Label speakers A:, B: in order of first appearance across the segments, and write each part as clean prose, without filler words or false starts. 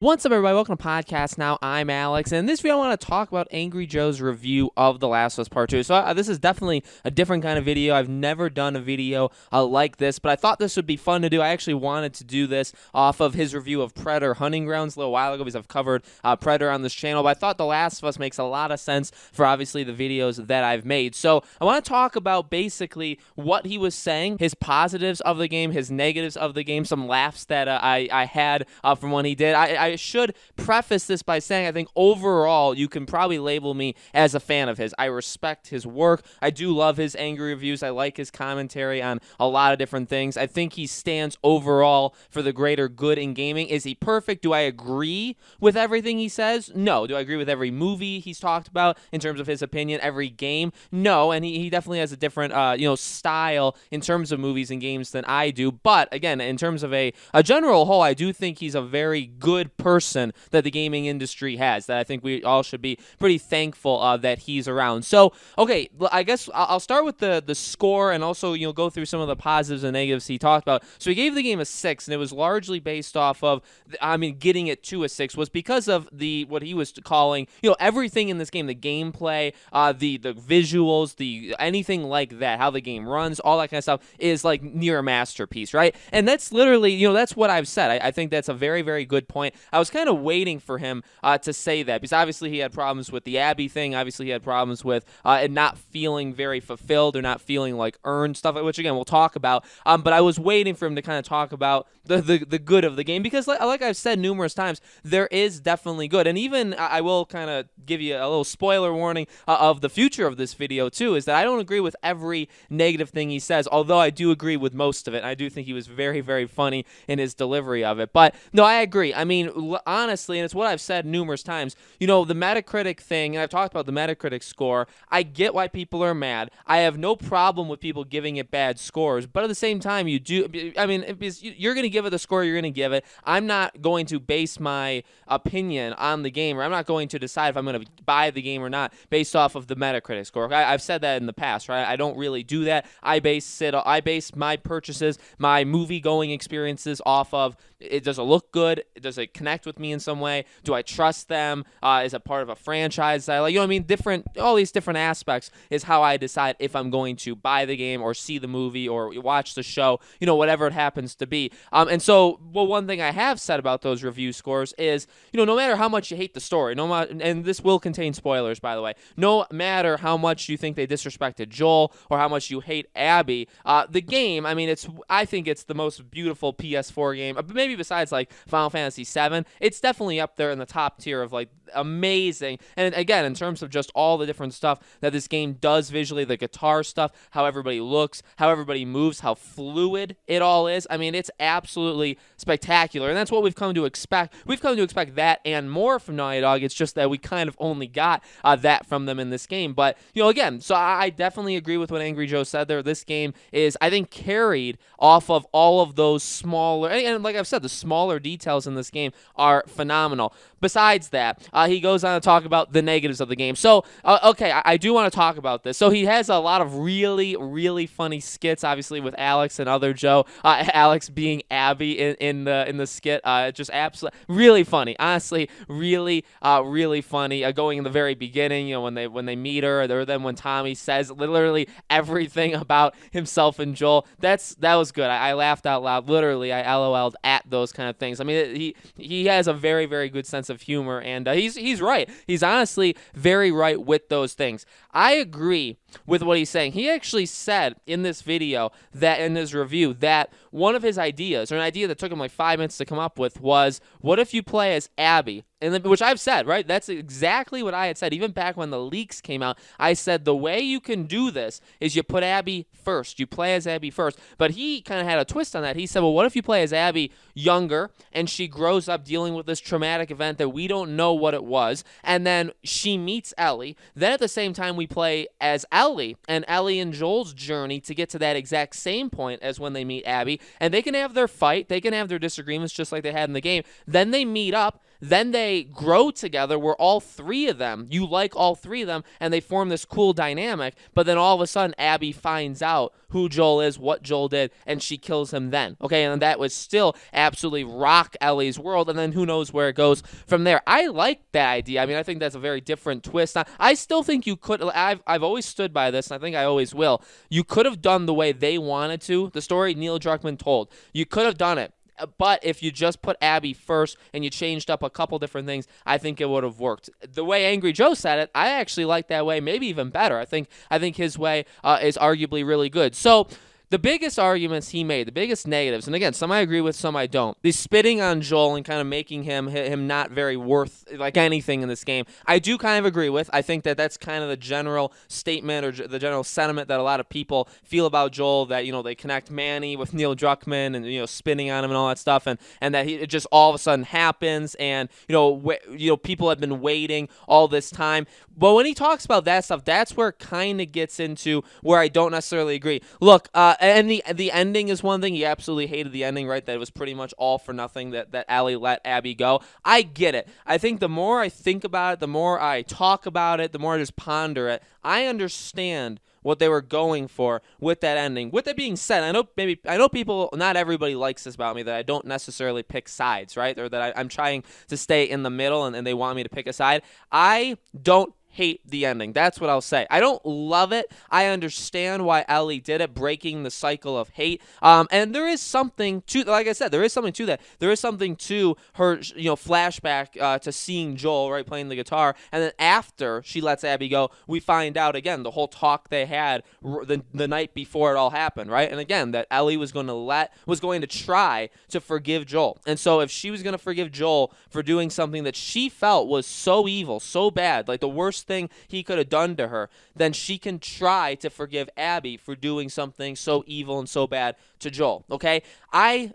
A: What's up, everybody? Welcome to Podcast Now. I'm Alex, and in this video, I want to talk about Angry Joe's review of The Last of Us Part 2. So this is definitely a different kind of video. I've never done a video like this, but I thought this would be fun to do. I actually wanted to do this off of his review of Predator Hunting Grounds a little while ago because I've covered Predator on this channel, but I thought The Last of Us makes a lot of sense for obviously the videos that I've made. So I want to talk about basically what he was saying, his positives of the game, his negatives of the game, some laughs that I had from when he did. I should preface this by saying I think overall you can probably label me as a fan of his. I respect his work. I do love his angry reviews. I like his commentary on a lot of different things. I think he stands overall for the greater good in gaming. Is he perfect? Do I agree with everything he says? No. Do I agree with every movie he's talked about in terms of his opinion? Every game? No. And he definitely has a different style in terms of movies and games than I do. But again, in terms of a general whole, I do think he's a very good person that the gaming industry has, that I think we all should be pretty thankful that he's around. So, okay, I guess I'll start with the score and also, go through some of the positives and negatives he talked about. So he gave the game a 6, and it was largely based off of, getting it to a 6 was because of what he was calling, everything in this game, the gameplay, the visuals, anything like that, how the game runs, all that kind of stuff is like near a masterpiece, right? And that's literally, that's what I've said. I think that's a very, very good point. I was kind of waiting for him to say that because obviously he had problems with the Abby thing. Obviously he had problems with it not feeling very fulfilled or not feeling like earned stuff, which again we'll talk about. But I was waiting for him to kind of talk about the good of the game because like I've said numerous times, there is definitely good. And even I will kind of give you a little spoiler warning of the future of this video too, is that I don't agree with every negative thing he says, although I do agree with most of it. I do think he was very, very funny in his delivery of it. But no, I agree. I mean, honestly, and it's what I've said numerous times, the Metacritic thing, and I've talked about the Metacritic score, I get why people are mad. I have no problem with people giving it bad scores, but at the same time, you're going to give it the score you're going to give it. I'm not going to base my opinion on the game, or I'm not going to decide if I'm going to buy the game or not based off of the Metacritic score. I've said that in the past, right? I don't really do that. I base my purchases, my movie-going experiences off of, does it look good? Does it connect with me in some way? Do I trust them? Is it part of a franchise that I like? All these different aspects is how I decide if I'm going to buy the game or see the movie or watch the show, whatever it happens to be. And so, one thing I have said about those review scores is, no matter how much you hate the story, and this will contain spoilers, by the way, no matter how much you think they disrespected Joel or how much you hate Abby, the game, I think it's the most beautiful PS4 game, maybe besides like Final Fantasy VII. It's definitely up there in the top tier of like amazing. And again, in terms of just all the different stuff that this game does visually, the guitar stuff, how everybody looks, how everybody moves, how fluid it all is, it's absolutely spectacular. And that's what we've come to expect. We've come to expect that and more from Naughty Dog. It's just that we kind of only got that from them in this game. But, again, so I definitely agree with what Angry Joe said there. This game is, I think, carried off of all of those smaller, and like I've said, the smaller details in this game are phenomenal. Besides that, he goes on to talk about the negatives of the game. So, okay, I do want to talk about this. So he has a lot of really, really funny skits, obviously, with Alex and other Joe. Alex being Abby in the skit, just absolutely really funny. Honestly, really, really funny. Going in the very beginning, when they meet her, or then when Tommy says literally everything about himself and Joel. That was good. I laughed out loud. Literally, I LOL'd at those kind of things. He has a very, very good sense of humor, and he's right. He's honestly very right with those things. I agree with what he's saying. He actually said in this video, that in his review, that one of his ideas, or an idea that took him like 5 minutes to come up with, was, what if you play as Abby? Which I've said, right? That's exactly what I had said. Even back when the leaks came out, I said the way you can do this is you put Abby first. You play as Abby first. But he kind of had a twist on that. He said, well, what if you play as Abby younger, and she grows up dealing with this traumatic event that we don't know what it was, and then she meets Ellie. Then at the same time, we play as Ellie and Joel's journey to get to that exact same point as when they meet Abby, and they can have their fight. They can have their disagreements just like they had in the game. Then they meet up. Then they grow together where all three of them, you like all three of them, and they form this cool dynamic. But then all of a sudden, Abby finds out who Joel is, what Joel did, and she kills him then. Okay, and that was still absolutely rock Ellie's world, and then who knows where it goes from there. I like that idea. I mean, I think that's a very different twist. I still think you could, I've always stood by this, and I think I always will. You could have done the way they wanted to, the story Neil Druckmann told. You could have done it. But if you just put Abby first and you changed up a couple different things, I think it would have worked. The way Angry Joe said it, I actually like that way, maybe even better. I think his way is arguably really good. So the biggest arguments he made, the biggest negatives, and again, some I agree with, some I don't. The spitting on Joel and kind of making him not very worth like anything in this game, I do kind of agree with. I think that's kind of the general statement or the general sentiment that a lot of people feel about Joel, that, you know, they connect Manny with Neil Druckmann and, you know, spitting on him and all that stuff, and that it just all of a sudden happens, and, you know, people have been waiting all this time. But when he talks about that stuff, that's where it kind of gets into where I don't necessarily agree. Look, and the ending is one thing. He absolutely hated the ending, right? That it was pretty much all for nothing, that Ellie let Abby go. I get it. I think the more I think about it, the more I talk about it, the more I just ponder it, I understand what they were going for with that ending. With that being said, I know people, not everybody likes this about me, that I don't necessarily pick sides, right? Or that I'm trying to stay in the middle and they want me to pick a side. I don't hate the ending. That's what I'll say. I don't love it. I understand why Ellie did it, breaking the cycle of hate. And there is something to, like I said, there is something to that. There is something to her, you know, flashback to seeing Joel, right, playing the guitar, and then after she lets Abby go, we find out again the whole talk they had the night before it all happened, right? And again, that Ellie was going to try to forgive Joel. And so if she was going to forgive Joel for doing something that she felt was so evil, so bad, like the worst thing he could have done to her, then she can try to forgive Abby for doing something so evil and so bad to Joel. Okay, I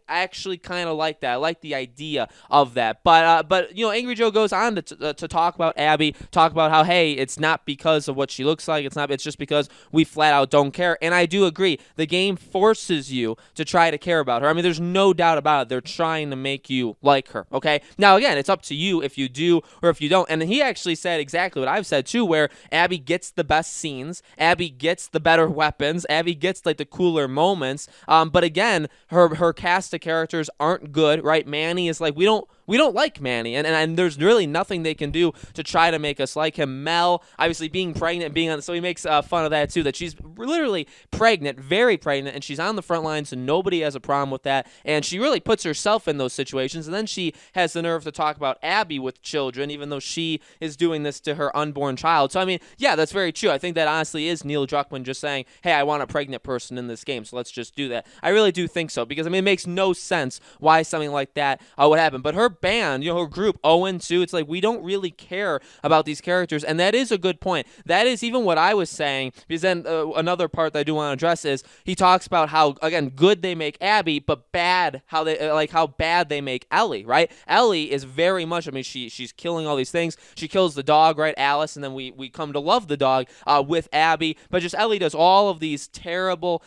A: actually kind of like that. I like the idea of that. But you know, Angry Joe goes on to talk about Abby, talk about how, hey, it's not because of what she looks like. It's just because we flat out don't care. And I do agree. The game forces you to try to care about her. I mean, there's no doubt about it. They're trying to make you like her. Okay. Now again, it's up to you if you do or if you don't. And he actually said exactly what I've said too, where Abby gets the best scenes, Abby gets the better weapons, Abby gets like the cooler moments. But again, her cast of characters aren't good, right? Manny is like, we don't like Manny, and there's really nothing they can do to try to make us like him. Mel, obviously being pregnant, so he makes fun of that too, that she's literally pregnant, very pregnant, and she's on the front lines, and nobody has a problem with that, and she really puts herself in those situations, and then she has the nerve to talk about Abby with children, even though she is doing this to her unborn child. So I mean, yeah, that's very true. I think that honestly is Neil Druckmann just saying, hey, I want a pregnant person in this game, so let's just do that. I really do think so, because I mean, it makes no sense why something like that would happen. But her band, you know, her group, Owen too, it's like we don't really care about these characters, and that is a good point. That is even what I was saying, because then another part that I do want to address is he talks about how, again, good they make Abby, but bad how bad they make Ellie, right? Ellie is very much, I mean, she's killing all these things. She kills the dog, right, Alice, and then we come to love the dog with Abby, but just Ellie does all of these terrible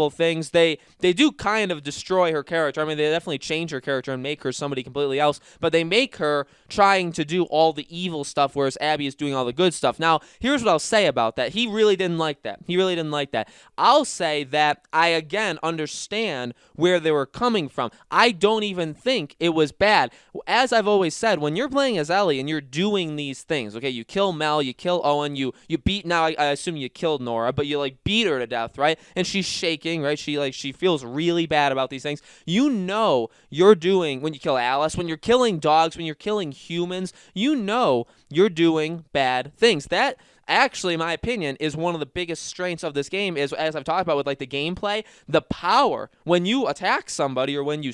A: things. They do kind of destroy her character. I mean, they definitely change her character and make her somebody completely else, but they make her trying to do all the evil stuff, whereas Abby is doing all the good stuff. Now, here's what I'll say about that. He really didn't like that. I'll say that I, again, understand where they were coming from. I don't even think it was bad. As I've always said, when you're playing as Ellie and you're doing these things, okay, you kill Mel, you kill Owen, you beat, now I assume you killed Nora, but you like beat her to death, right? And she's shaking, right? She feels really bad about these things. You know you're doing, when you kill Alice, when you're killing dogs, when you're killing humans, you know you're doing bad things. That actually, in my opinion, is one of the biggest strengths of this game, is, as I've talked about with like the gameplay, the power when you attack somebody or when you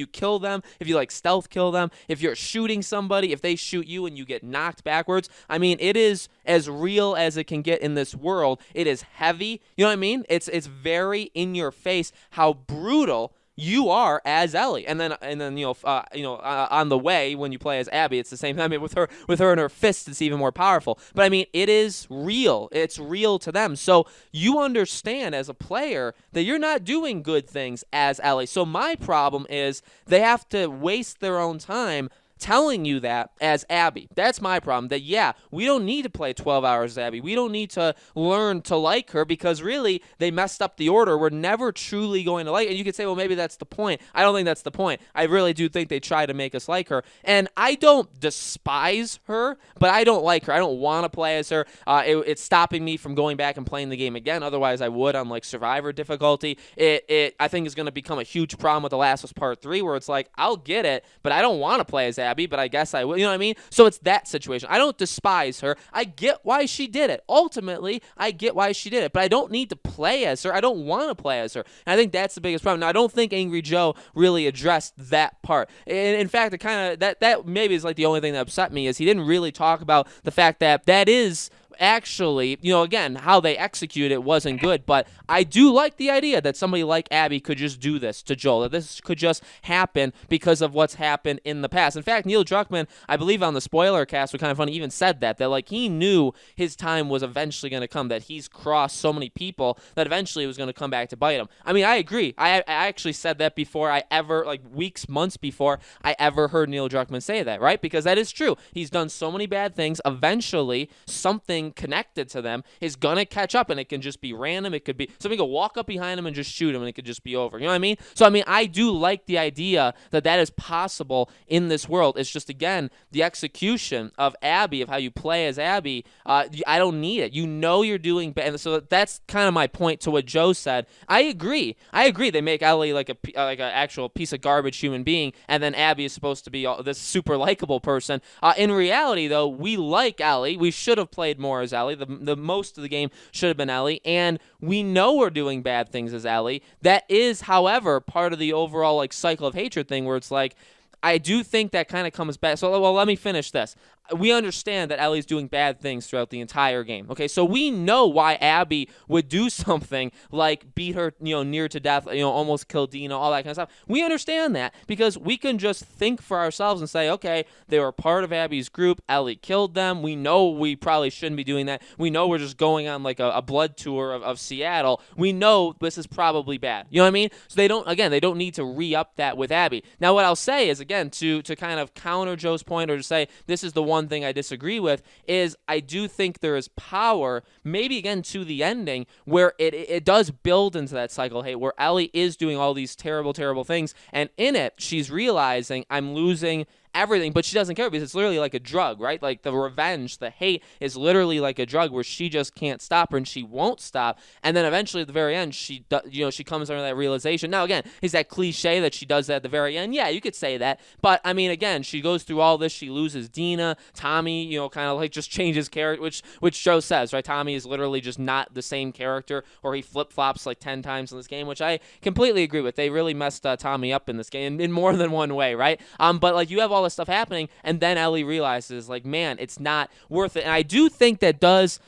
A: kill them, if you like stealth kill them, if you're shooting somebody, if they shoot you and you get knocked backwards. I mean, it is as real as it can get in this world. It is heavy. You know what I mean? It's very in your face how brutal you are as Ellie, and then on the way when you play as Abby, it's the same. I mean, with her and her fists, it's even more powerful. But I mean, it is real. It's real to them. So you understand as a player that you're not doing good things as Ellie. So my problem is they have to waste their own time telling you that as Abby. That's my problem. That, yeah, we don't need to play 12 hours as Abby. We don't need to learn to like her because really they messed up the order. We're never truly going to like. And you could say, well, maybe that's the point. I don't think that's the point. I really do think they try to make us like her. And I don't despise her, but I don't like her. I don't want to play as her. It's stopping me from going back and playing the game again. Otherwise, I would on like Survivor difficulty. It I think is going to become a huge problem with The Last of Us Part 3, where it's like, I'll get it, but I don't want to play as Abby, but I guess I will. You know what I mean? So it's that situation. I don't despise her. I get why she did it. Ultimately, I get why she did it, but I don't need to play as her. I don't want to play as her. And I think that's the biggest problem. Now, I don't think Angry Joe really addressed that part. In fact, it kind of that maybe is like the only thing that upset me is he didn't really talk about the fact that that is actually, again, how they execute it wasn't good, but I do like the idea that somebody like Abby could just do this to Joel, that this could just happen because of what's happened in the past. In fact, Neil Druckmann, I believe on the spoiler cast, was kind of funny, even said that like he knew his time was eventually going to come, that he's crossed so many people that eventually it was going to come back to bite him. I mean, I agree. I actually said that before I ever, like weeks, months before I ever heard Neil Druckmann say that, right? Because that is true. He's done so many bad things. Eventually, something connected to them is gonna catch up, and it can just be random. It could be somebody go walk up behind him and just shoot him, and it could just be over. You know what I mean? So I mean, I do like the idea that that is possible in this world. It's just, again, the execution of Abby, of how you play as Abby. I don't need it. You're doing bad. So that's kind of my point to what Joe said. I agree. They make Ellie like an actual piece of garbage human being, and then Abby is supposed to be this super likable person. In reality, though, we like Ellie. We should have played more as Ellie. The most of the game should have been Ellie, and we know we're doing bad things as Ellie. That is, however, part of the overall like cycle of hatred thing, where it's like, I do think that kind of comes back. So, well, let me finish this. We understand that Ellie's doing bad things throughout the entire game. Okay, so we know why Abby would do something like beat her, near to death, almost kill Dina, all that kind of stuff. We understand that because we can just think for ourselves and say, okay, they were part of Abby's group. Ellie killed them. We know we probably shouldn't be doing that. We know we're just going on like a blood tour of Seattle. We know this is probably bad. You know what I mean? So they don't need to re-up that with Abby. Now, what I'll say is, again, to kind of counter Joe's point, or to say this is the one thing I disagree with, is I do think there is power, maybe again to the ending, where it does build into that cycle, hey, where Ellie is doing all these terrible, terrible things, and in it, she's realizing I'm losing everything, but she doesn't care because it's literally like a drug, right? Like the revenge, the hate is literally like a drug where she just can't stop her, and she won't stop. And then eventually at the very end, she comes under that realization. Now, again, is that cliche that she does that at the very end? Yeah, you could say that. But I mean, again, she goes through all this. She loses Dina. Tommy, kind of like just changes character, which Joe says, right? Tommy is literally just not the same character, or he flip-flops like 10 times in this game, which I completely agree with. They really messed Tommy up in this game in more than one way, right? But like you have all this stuff happening, and then Ellie realizes, like, man, it's not worth it. And I do think that does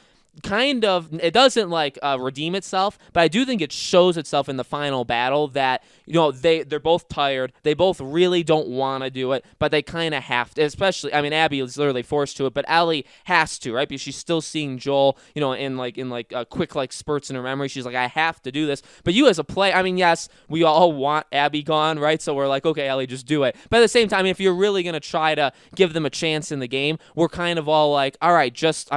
A: kind of, it doesn't like redeem itself, but I do think it shows itself in the final battle that they're both tired, they both really don't want to do it, but they kind of have to. Especially, I mean, Abby is literally forced to it, but Ellie has to, right? Because she's still seeing Joel, in quick like spurts in her memory. She's like, I have to do this. But you as a player, I mean, yes, we all want Abby gone, right? So we're like, okay, Ellie, just do it. But at the same time, if you're really gonna try to give them a chance in the game, we're kind of all like, all right, just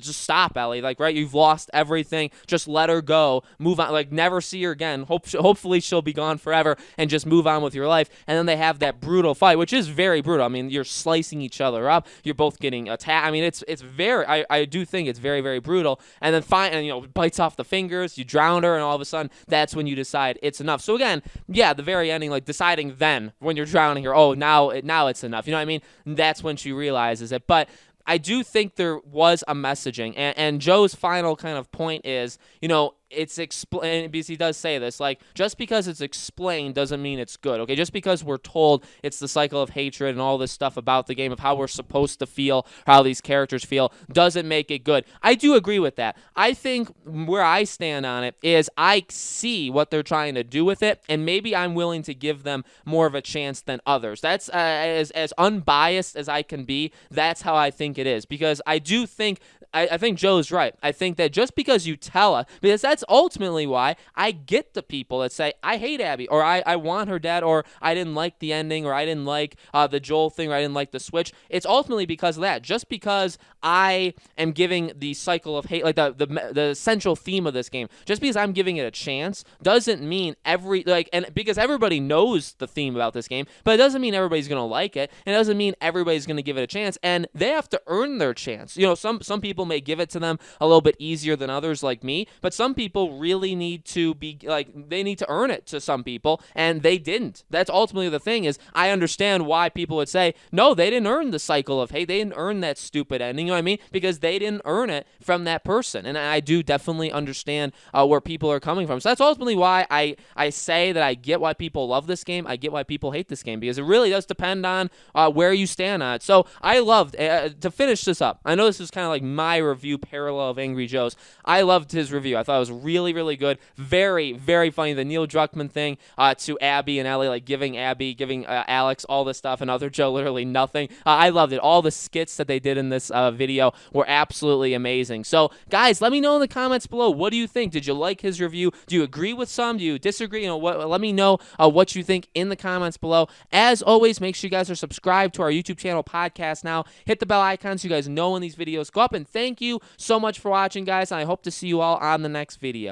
A: stop, Ellie. Like, right, you've lost everything. Just let her go. Move on. Like, never see her again. Hopefully she'll be gone forever, and just move on with your life. And then they have that brutal fight, which is very brutal. I mean, you're slicing each other up. You're both getting attacked. I mean, it's very. I do think it's very, very brutal. And then bites off the fingers. You drown her, and all of a sudden, that's when you decide it's enough. So again, yeah, the very ending, like deciding then when you're drowning her. Oh, now it's enough. You know what I mean? And that's when she realizes it. But I do think there was a messaging, and Joe's final kind of point is, it's explained, because he does say this, like, just because it's explained doesn't mean it's good, okay? Just because we're told it's the cycle of hatred and all this stuff about the game, of how we're supposed to feel, how these characters feel, doesn't make it good. I do agree with that. I think where I stand on it is I see what they're trying to do with it, and maybe I'm willing to give them more of a chance than others. That's as unbiased as I can be. That's how I think it is, because I do think I think Joe's right. I think that just because you tell us, because that's that's ultimately why I get the people that say, I hate Abby, or I want her dead, or I didn't like the ending, or I didn't like the Joel thing, or I didn't like the switch. It's ultimately because of that. Just because I am giving the cycle of hate, like the central theme of this game, just because I'm giving it a chance doesn't mean and because everybody knows the theme about this game, but it doesn't mean everybody's going to like it, and it doesn't mean everybody's going to give it a chance, and they have to earn their chance. Some people may give it to them a little bit easier than others, like me, but some people really need to be, they need to earn it to some people, and they didn't. That's ultimately the thing. Is I understand why people would say, no, they didn't earn the cycle of hate, they didn't earn that stupid ending, you know what I mean? Because they didn't earn it from that person, and I do definitely understand where people are coming from. So that's ultimately why I say that I get why people love this game, I get why people hate this game, because it really does depend on where you stand on it. So I loved, to finish this up, I know this is kind of like my review parallel of Angry Joe's. I loved his review. I thought it was really, really good. Very, very funny. The Neil Druckmann thing to Abby and Ellie, like giving Alex all this stuff, and other Joe literally nothing. I loved it. All the skits that they did in this video were absolutely amazing. So, guys, let me know in the comments below. What do you think? Did you like his review? Do you agree with some? Do you disagree? Let me know what you think in the comments below. As always, make sure you guys are subscribed to our YouTube channel, Podcast Now. Hit the bell icon so you guys know when these videos go up. And thank you so much for watching, guys. And I hope to see you all on the next video.